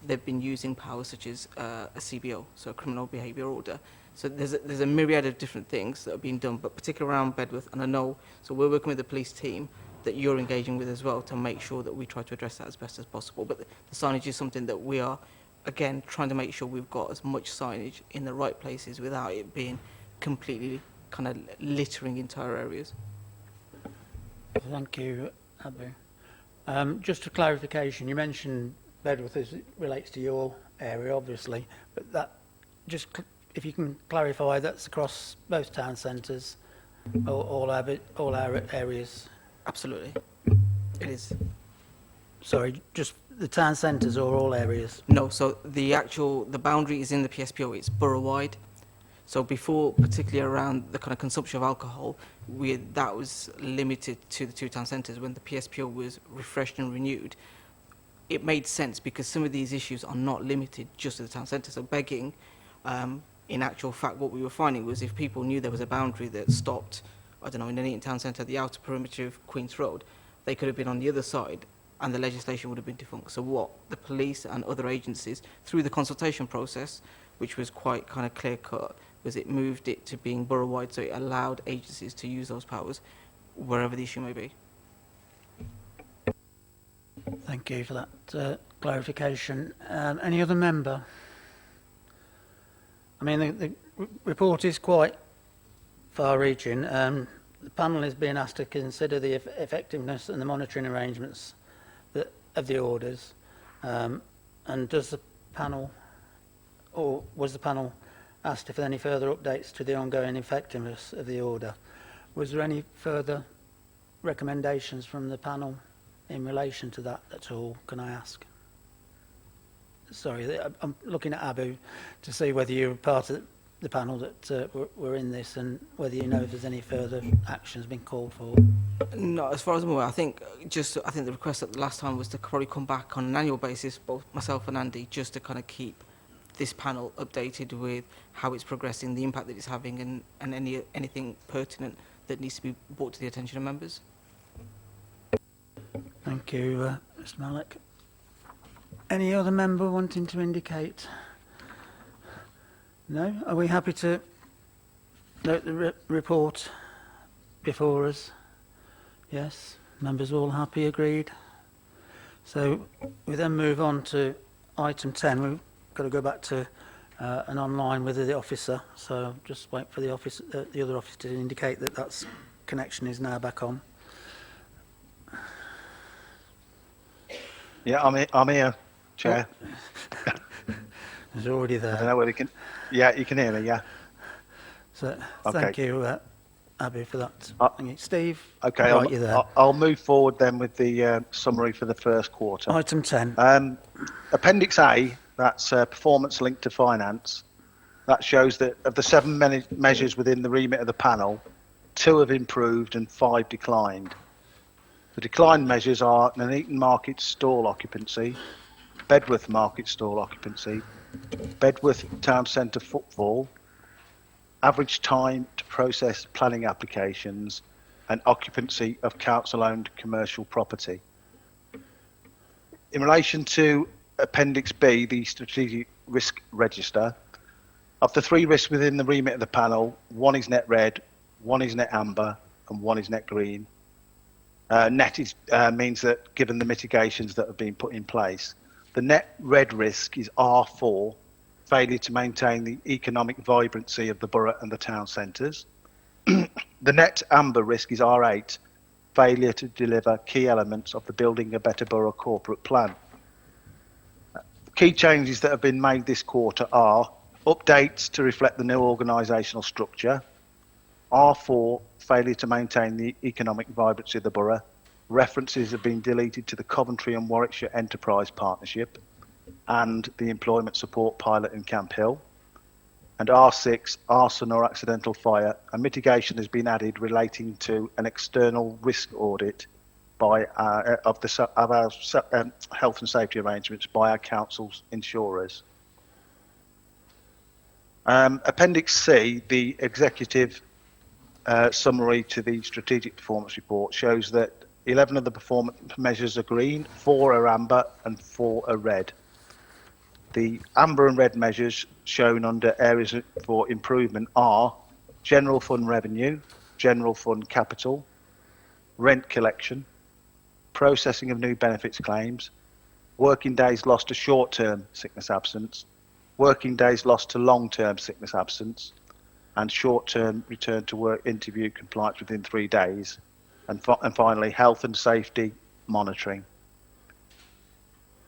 they've been using powers such as a CBO, so a criminal behaviour order. So there's a myriad of different things that are being done, but particularly around Bedworth, and I know, so we're working with the police team that you're engaging with as well to make sure that we try to address that as best as possible. But the signage is something that we are, again, trying to make sure we've got as much signage in the right places without it being completely kind of littering entire areas. Thank you, Abu. Just a clarification, you mentioned Bedworth as it relates to your area, obviously, but that just if you can clarify, that's across both town centres, all our areas. Absolutely, it is. Sorry, just the town centres or all areas? No, so the boundary is in the PSPO, it's borough-wide. So before, particularly around the kind of consumption of alcohol, that was limited to the two town centres. When the PSPO was refreshed and renewed, it made sense because some of these issues are not limited just to the town centre. So begging, in actual fact, what we were finding was if people knew there was a boundary that stopped, I don't know, in the Nuneaton town centre, the outer perimeter of Queen's Road, they could have been on the other side and the legislation would have been different. So what the police and other agencies, through the consultation process, which was quite kind of clear-cut, was it moved it to being borough-wide, so it allowed agencies to use those powers wherever the issue may be. Thank you for that clarification. Any other member? I mean, the report is quite far-reaching. The panel is being asked to consider the effectiveness and the monitoring arrangements of the orders. And does the panel, or was the panel asked if there are any further updates to the ongoing effectiveness of the order? Was there any further recommendations from the panel in relation to that at all, can I ask? Sorry, I'm looking at Abu to see whether you're part of the panel that were in this and whether you know if there's any further actions been called for. No, as far as I'm aware, I think the request at the last time was to probably come back on an annual basis, both myself and Andy, just to kind of keep this panel updated with how it's progressing, the impact that it's having, and anything pertinent that needs to be brought to the attention of members. Thank you, Mr. Malik. Any other member wanting to indicate? No? Are we happy to note the report before us? Yes? Members all happy, agreed? So we then move on to item 10. We've got to go back to an online with the officer, so I'll just wait for the other officer to indicate that that connection is now back on. Yeah, I'm here, Chair. Oh. It's already there. I don't know whether you can. Yeah, you can hear me. Yeah. So Okay. thank you, Abby, for that. Thank you. Steve. Okay, Right, you're there. I'll move forward then with the summary for the first quarter. Item 10. Appendix A, that's performance linked to finance. That shows that of the 7 measures within the remit of the panel, 2 have improved and 5 declined. The declined measures are Nuneaton Market stall occupancy, Bedworth market stall occupancy, Bedworth town centre footfall, average time to process planning applications, and occupancy of council-owned commercial property. In relation to Appendix B, the Strategic Risk Register, of the 3 risks within the remit of the panel, 1 is net red, 1 is net amber, and 1 is net green. Net means that given the mitigations that have been put in place, the net red risk is R4, failure to maintain the economic vibrancy of the borough and the town centres. The net amber risk is R8, failure to deliver key elements of the Building a Better Borough corporate plan. Key changes that have been made this quarter are updates to reflect the new organisational structure, R4, failure to maintain the economic vibrancy of the borough. References have been deleted to the Coventry and Warwickshire Enterprise Partnership and the Employment Support Pilot in Camp Hill. And R6, arson or accidental fire, a mitigation has been added relating to an external risk audit by our health and safety arrangements by our council's insurers. Appendix C, the executive summary to the strategic performance report, shows that 11 of the performance measures are green, 4 are amber and 4 are red. The amber and red measures shown under areas for improvement are general fund revenue, general fund capital, rent collection, processing of new benefits claims, working days lost to short-term sickness absence, working days lost to long-term sickness absence, and short-term return to work interview compliance within 3 days, and finally health and safety monitoring.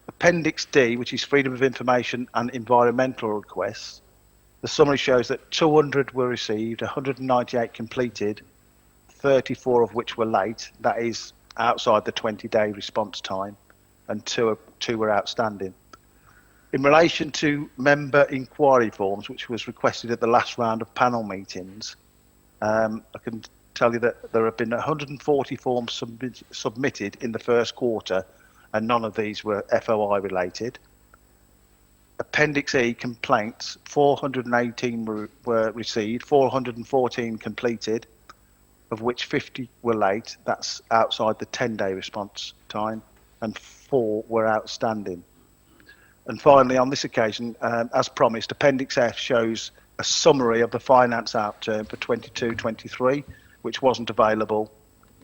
Appendix D, which is freedom of information and environmental requests, the summary shows that 200 were received, 198 completed, 34 of which were late, that is outside the 20-day response time, and two were outstanding. In relation to member inquiry forms, which was requested at the last round of panel meetings, I can tell you that there have been 140 forms submitted in the first quarter, and none of these were FOI related. Appendix E, complaints, 418 were received, 414 completed, of which 50 were late, that's outside the 10-day response time, and 4 were outstanding. And finally, on this occasion, as promised, Appendix F shows a summary of the finance outturn for 22-23, which wasn't available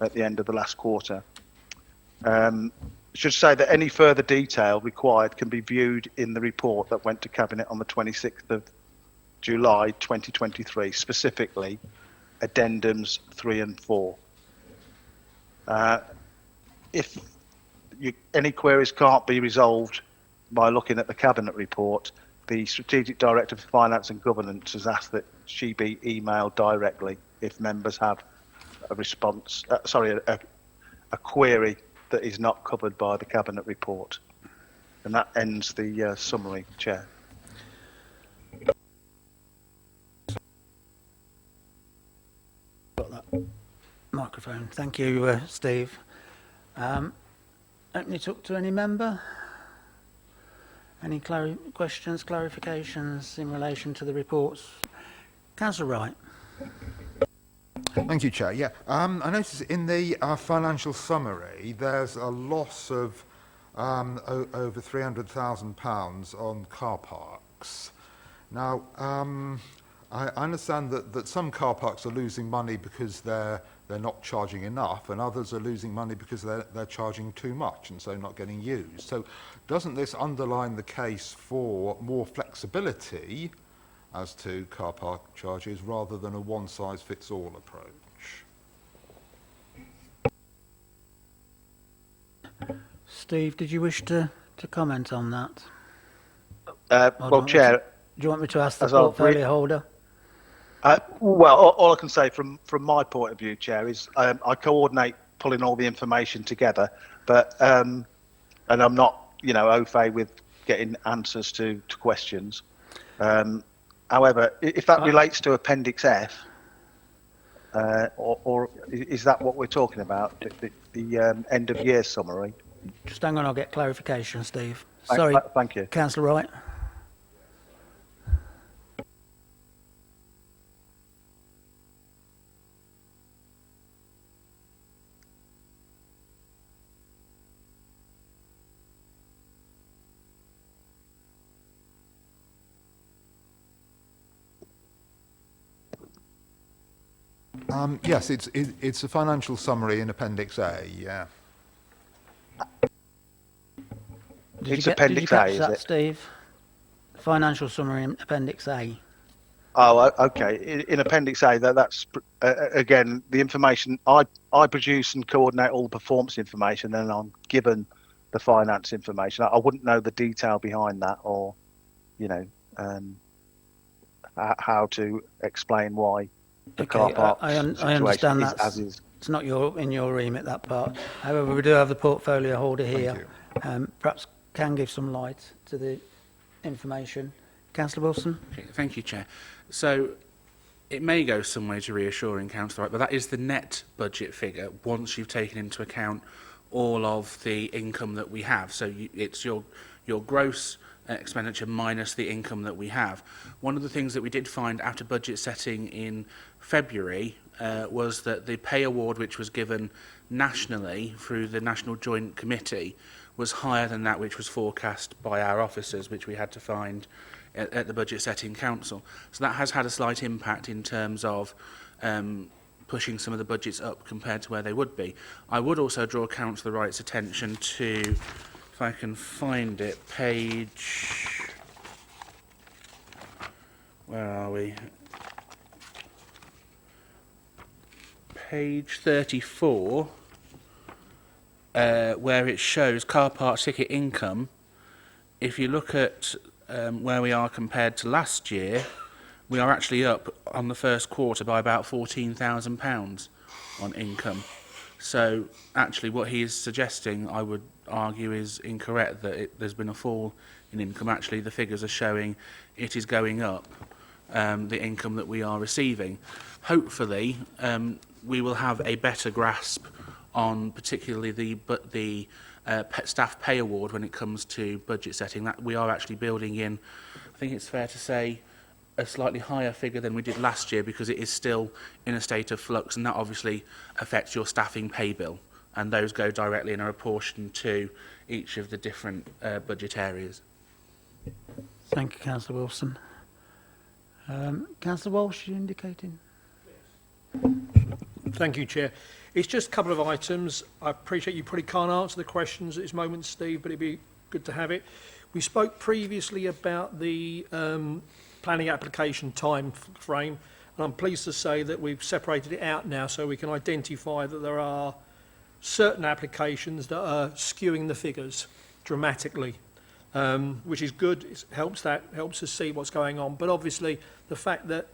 at the end of the last quarter. Should say that any further detail required can be viewed in the report that went to Cabinet on the 26th of July 2023, specifically addendums 3 and 4. If any queries can't be resolved by looking at the Cabinet report, the Strategic Director for Finance and Governance has asked that she be emailed directly if members have a response, a query that is not covered by the Cabinet report. And that ends the summary, Chair. Got that microphone. Thank you, Steve. Open it up to any member. Any questions, clarifications in relation to the reports? Councillor Wright. Thank you, Chair. Yeah, I noticed in the financial summary there's a loss of over £300,000 on car parks. Now, I understand that some car parks are losing money because they're not charging enough, and others are losing money because they're charging too much and so not getting used. So doesn't this underline the case for more flexibility as to car park charges rather than a one-size-fits-all approach? Steve, did you wish to comment on that? Well, Chair, do you want me to ask the portfolio holder? Well, all I can say from my point of view, Chair, is I coordinate pulling all the information together, but and I'm not, au fait with getting answers to questions. However, if that relates to Appendix F, or is that what we're talking about, the end of year summary? Just hang on, I'll get clarification, Steve. Thank- Sorry, Thank you. Councillor Wright. Yes, it's a financial summary in Appendix A, yeah. It's Did you Appendix catch A, is that, it? Steve? Financial summary in Appendix A. Oh, okay. In Appendix A, that's again the information I produce and coordinate all the performance information, and I'm given the finance information. I wouldn't know the detail behind that, or how to explain why the car park I situation understand is that's as is. it's not in your remit, that part. However, we do have the portfolio holder here. Perhaps can give some light to the information. Councillor Wilson. Okay, thank you, Chair. So it may go some way to reassuring Councillor Wright, but that is the net budget figure once you've taken into account all of the income that we have. So it's your gross expenditure minus the income that we have. One of the things that we did find after budget setting in February was that the pay award which was given nationally through the National Joint Committee was higher than that which was forecast by our officers, which we had to find at the budget setting council. So that has had a slight impact in terms of pushing some of the budgets up compared to where they would be. I would also draw Councillor Wright's attention to, if I can find it, where are we? Page 34, where it shows car park ticket income. If you look at where we are compared to last year, we are actually up on the first quarter by about £14,000 on income. So actually what he is suggesting, I would argue, is incorrect, that there's been a fall in income. Actually, the figures are showing it is going up, the income that we are receiving. Hopefully, we will have a better grasp on particularly the staff pay award when it comes to budget setting. That we are actually building in, I think it's fair to say, a slightly higher figure than we did last year, because it is still in a state of flux, and that obviously affects your staffing pay bill, and those go directly in a proportion to each of the different budget areas. Thank you, Councillor Wilson. Councillor Walsh, you indicating? Thank you, Chair. It's just a couple of items. I appreciate you probably can't answer the questions at this moment, Steve, but it'd be good to have it. We spoke previously about the planning application time frame, and I'm pleased to say that we've separated it out now so we can identify that there are certain applications that are skewing the figures dramatically, which is good. It helps us see what's going on. But obviously, the fact that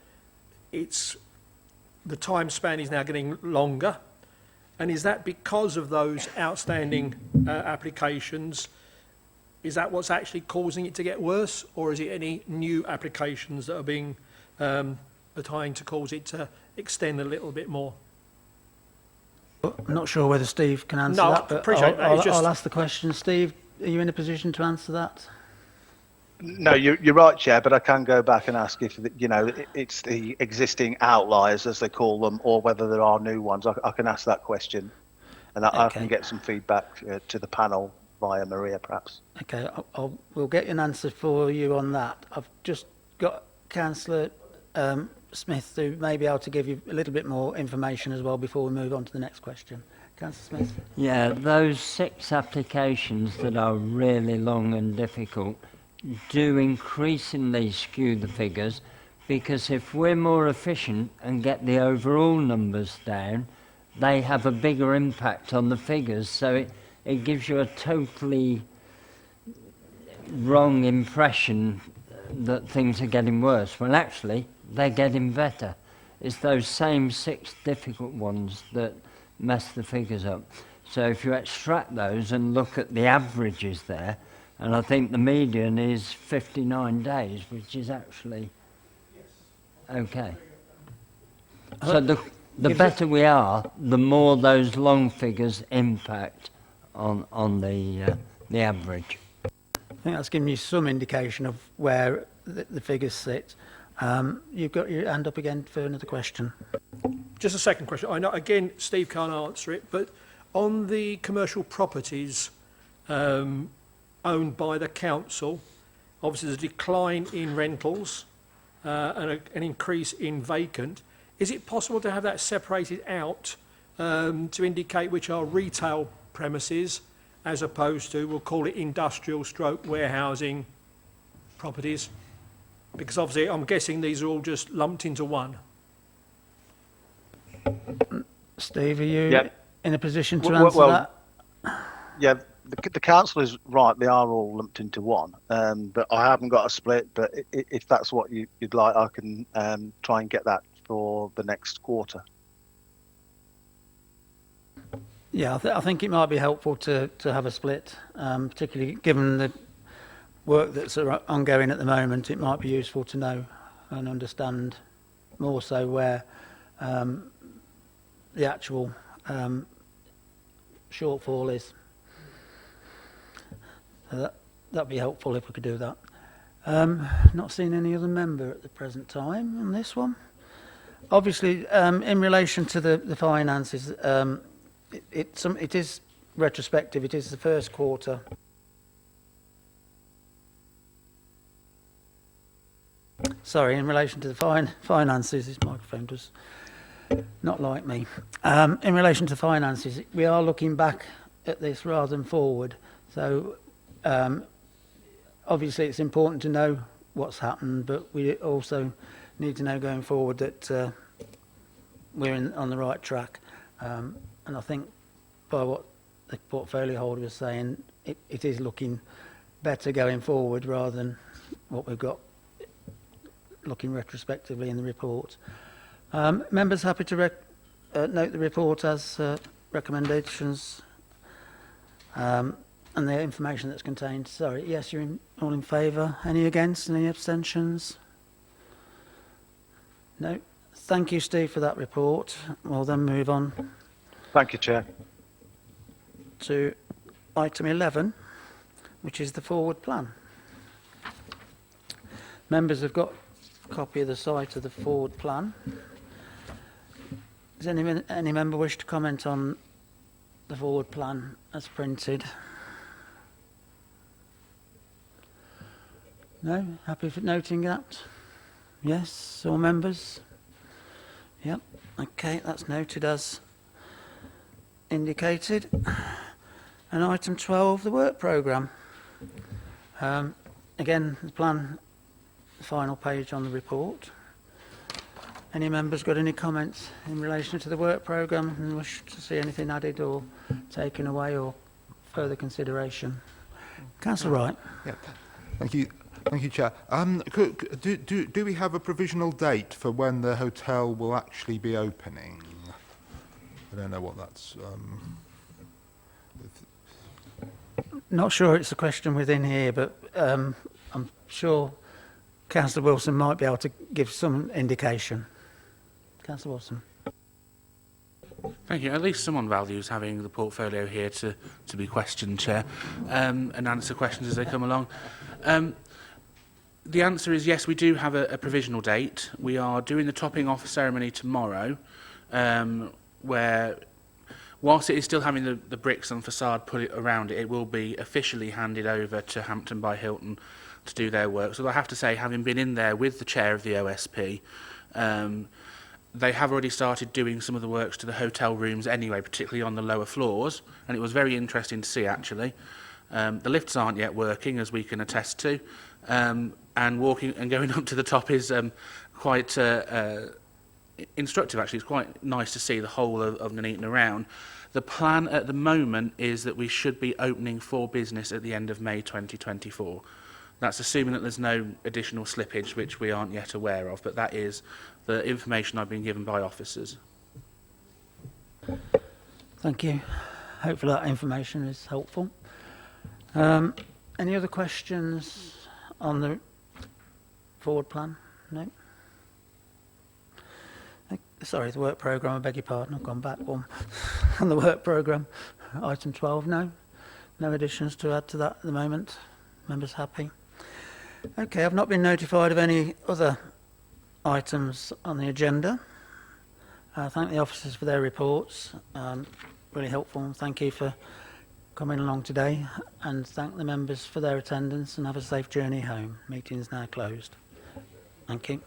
the time span is now getting longer, and is that because of those outstanding applications? Is that what's actually causing it to get worse, or is it any new applications that are being are trying to cause it to extend a little bit more? I'm not sure whether Steve can answer that, but appreciate that. I'll ask the question. Steve, are you in a position to answer that? No, you're right, Chair, but I can go back and ask if it's the existing outliers, as they call them, or whether there are new ones. I can ask that question, and I can get some feedback to the panel via Maria, perhaps. Okay, we'll get an answer for you on that. I've just got Councillor Smith, who may be able to give you a little bit more information as well before we move on to the next question. Councillor Smith. Yeah, those 6 applications that are really long and difficult do increasingly skew the figures, because if we're more efficient and get the overall numbers down, they have a bigger impact on the figures. So it gives you a totally wrong impression that things are getting worse, when actually they're getting better. It's those same 6 difficult ones that mess the figures up. So if you extract those and look at the averages there, and I think the median is 59 days, which is actually okay. So the better we are, the more those long figures impact on the average. I think that's giving you some indication of where the figures sit. You've got your hand up again for another question. Just a second question. I know, again, Steve can't answer it, but on the commercial properties owned by the council, obviously there's a decline in rentals and an increase in vacant. Is it possible to have that separated out to indicate which are retail premises as opposed to, we'll call it industrial stroke warehousing properties? Because obviously I'm guessing these are all just lumped into one. Steve, are you Yeah. in a position to Well, answer well, that? Yeah, the council is right. They are all lumped into one. But I haven't got a split. But if that's what you'd like, I can try and get that for the next quarter. Yeah, I think it might be helpful to have a split, particularly given the work that's ongoing at the moment. It might be useful to know and understand more so where the actual shortfall is. So that'd be helpful if we could do that. Not seeing any other member at the present time on this one. Obviously, in relation to the finances, it is retrospective. It is the first quarter. Sorry, in relation to the finances, this microphone does not like me. In relation to finances, we are looking back at this rather than forward. So, obviously, it's important to know what's happened, but we also need to know going forward that we're on the right track. And I think by what the portfolio holder was saying, it is looking better going forward rather than what we've got looking retrospectively in the report. Members happy to note the report as recommendations and the information that's contained. Sorry, yes, you're all in favour. Any against? Any abstentions? No. Thank you, Steve, for that report. We'll then move on Thank you, Chair. to item 11, which is the forward plan. Members have got a copy of the site of the forward plan. Does any member wish to comment on the forward plan as printed? No? Happy for noting that? Yes? All members? Yep. Okay, that's noted as indicated. And item 12, the work programme. Again, the plan, the final page on the report. Any members got any comments in relation to the work programme and wish to see anything added or taken away or further consideration? Councillor Wright. Yeah. Thank you. Thank you, Chair. Do we have a provisional date for when the hotel will actually be opening? I don't know what that's... Not sure it's a question within here, but I'm sure Councillor Wilson might be able to give some indication. Councillor Wilson. Thank you. At least someone values having the portfolio here to be questioned, Chair, and answer questions as they come along. The answer is yes, we do have a provisional date. We are doing the topping off ceremony tomorrow, where, whilst it is still having the bricks and facade put around it, it will be officially handed over to Hampton by Hilton to do their work. So I have to say, having been in there with the chair of the OSP, they have already started doing some of the works to the hotel rooms anyway, particularly on the lower floors, and it was very interesting to see, actually. The lifts aren't yet working, as we can attest to, and walking and going up to the top is quite instructive, actually. It's quite nice to see the whole of Nuneaton around. The plan at the moment is that we should be opening for business at the end of May 2024. That's assuming that there's no additional slippage, which we aren't yet aware of, but that is the information I've been given by officers. Thank you. Hopefully that information is helpful. Any other questions on the forward plan? No? Sorry, the work programme, I beg your pardon, I've gone back one. On the work programme, item 12, no? No additions to add to that at the moment. Members happy? Okay, I've not been notified of any other items on the agenda. Thank the officers for their reports. Really helpful. And thank you for coming along today, and thank the members for their attendance, and have a safe journey home. Meeting is now closed. Thank you.